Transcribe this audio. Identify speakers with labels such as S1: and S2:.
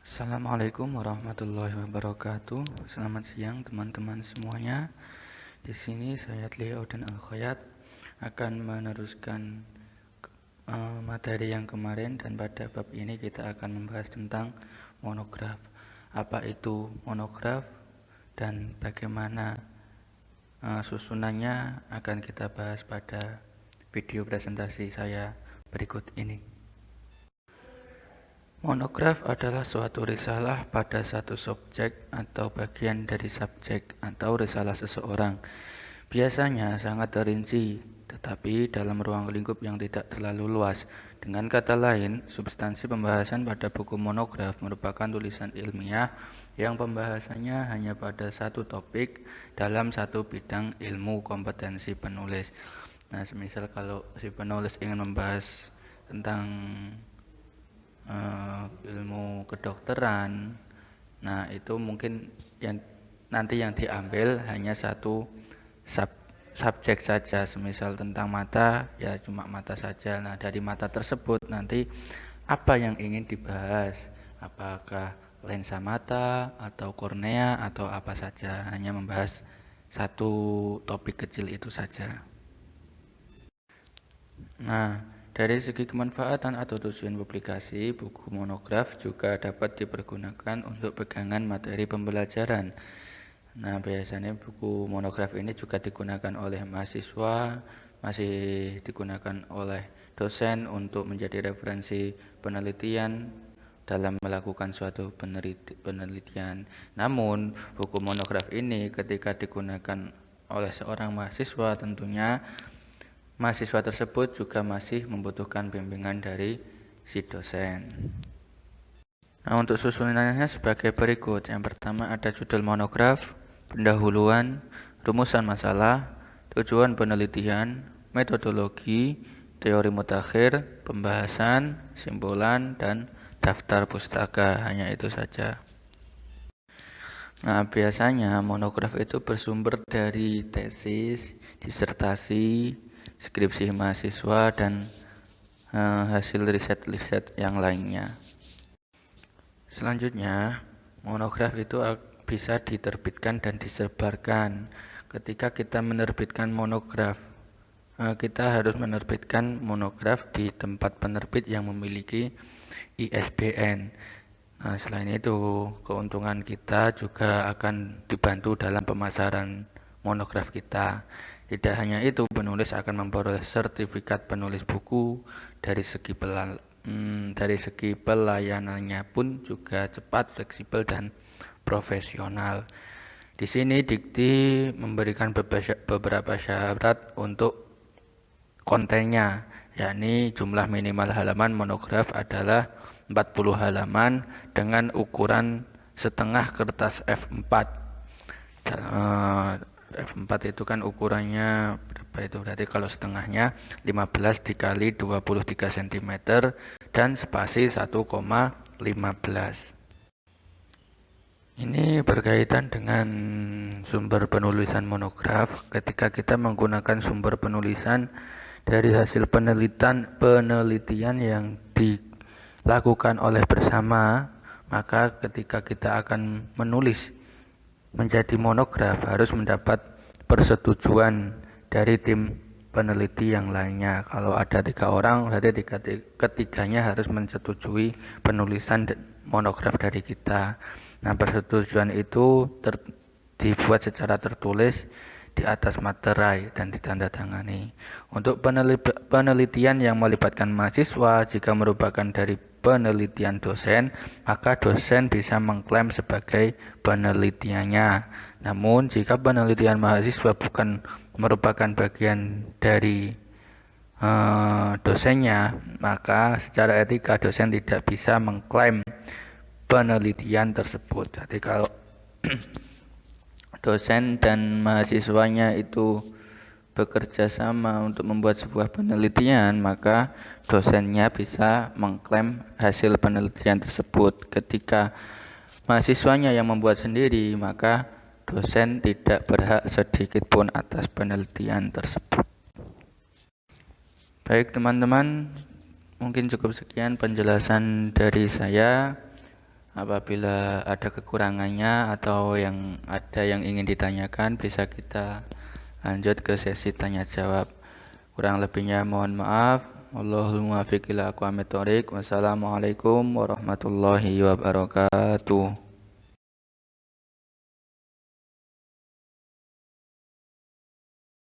S1: Assalamualaikum warahmatullahi wabarakatuh. Selamat siang teman-teman semuanya. Di sini saya Leo dan Al-Khoyat akan meneruskan materi yang kemarin, dan pada bab ini kita akan membahas tentang monograf. Apa itu monograf dan bagaimana susunannya akan kita bahas pada video presentasi saya berikut ini. Monograf adalah suatu risalah pada satu subjek atau bagian dari subjek atau risalah seseorang. Biasanya sangat terinci, tetapi dalam ruang lingkup yang tidak terlalu luas. Dengan kata lain, substansi pembahasan pada buku monograf merupakan tulisan ilmiah yang pembahasannya hanya pada satu topik dalam satu bidang ilmu kompetensi penulis. Nah, semisal kalau si penulis ingin membahas tentang ilmu kedokteran, nah itu mungkin nanti yang diambil hanya satu subjek saja. Semisal tentang mata, ya cuma mata saja. Nah, dari mata tersebut nanti apa yang ingin dibahas, apakah lensa mata atau kornea atau apa saja, hanya membahas satu topik kecil itu saja. Nah, dari segi kemanfaatan atau tujuan publikasi, buku monograf juga dapat dipergunakan untuk pegangan materi pembelajaran. Nah, biasanya buku monograf ini juga digunakan oleh mahasiswa, masih digunakan oleh dosen untuk menjadi referensi penelitian dalam melakukan suatu penelitian. Namun, buku monograf ini ketika digunakan oleh seorang mahasiswa, tentunya mahasiswa tersebut juga masih membutuhkan bimbingan dari si dosen. Nah, untuk susunannya sebagai berikut. Yang pertama ada judul monograf, pendahuluan, rumusan masalah, tujuan penelitian, metodologi, teori mutakhir, pembahasan, simpulan, dan daftar pustaka. Hanya itu saja. Nah, biasanya monograf itu bersumber dari tesis, disertasi, skripsi mahasiswa, dan hasil riset-riset yang lainnya. Selanjutnya, monograf itu bisa diterbitkan dan disebarkan. Ketika kita menerbitkan monograf, kita harus menerbitkan monograf di tempat penerbit yang memiliki ISBN. Nah, selain itu, keuntungan kita juga akan dibantu dalam pemasaran monograf kita. Tidak hanya itu, penulis akan memperoleh sertifikat penulis buku. Dari segi pelayanannya pun juga cepat, fleksibel, dan profesional. Di sini Dikti memberikan beberapa syarat untuk kontennya, yakni jumlah minimal halaman monograf adalah 40 halaman dengan ukuran setengah kertas F4. F4 itu kan ukurannya berapa itu? Berarti kalau setengahnya 15 dikali 23 cm dan spasi 1,15. Ini berkaitan dengan sumber penulisan monograf. Ketika kita menggunakan sumber penulisan dari hasil penelitian yang dilakukan oleh bersama, maka ketika kita akan menulis menjadi monograf harus mendapat persetujuan dari tim peneliti yang lainnya. Kalau ada 3 orang, berarti ketiganya harus menyetujui penulisan monograf dari kita. Nah, persetujuan itu dibuat secara tertulis di atas materai dan ditandatangani. Untuk penelitian yang melibatkan mahasiswa, jika merupakan dari penelitian dosen, maka dosen bisa mengklaim sebagai penelitiannya. Namun, jika penelitian mahasiswa bukan merupakan bagian dari dosennya, maka secara etika dosen tidak bisa mengklaim penelitian tersebut. Jadi kalau dosen dan mahasiswanya itu bekerja sama untuk membuat sebuah penelitian, maka dosennya bisa mengklaim hasil penelitian tersebut. Ketika mahasiswanya yang membuat sendiri, maka dosen tidak berhak sedikit pun atas penelitian tersebut. Baik teman-teman, mungkin cukup sekian penjelasan dari saya. Apabila ada kekurangannya atau ada yang ingin ditanyakan, bisa kita lanjut ke sesi tanya jawab. Kurang lebihnya mohon maaf. Wallahul muwaffiq ila aqwamit thoriq. Wassalamualaikum warahmatullahi wabarakatuh.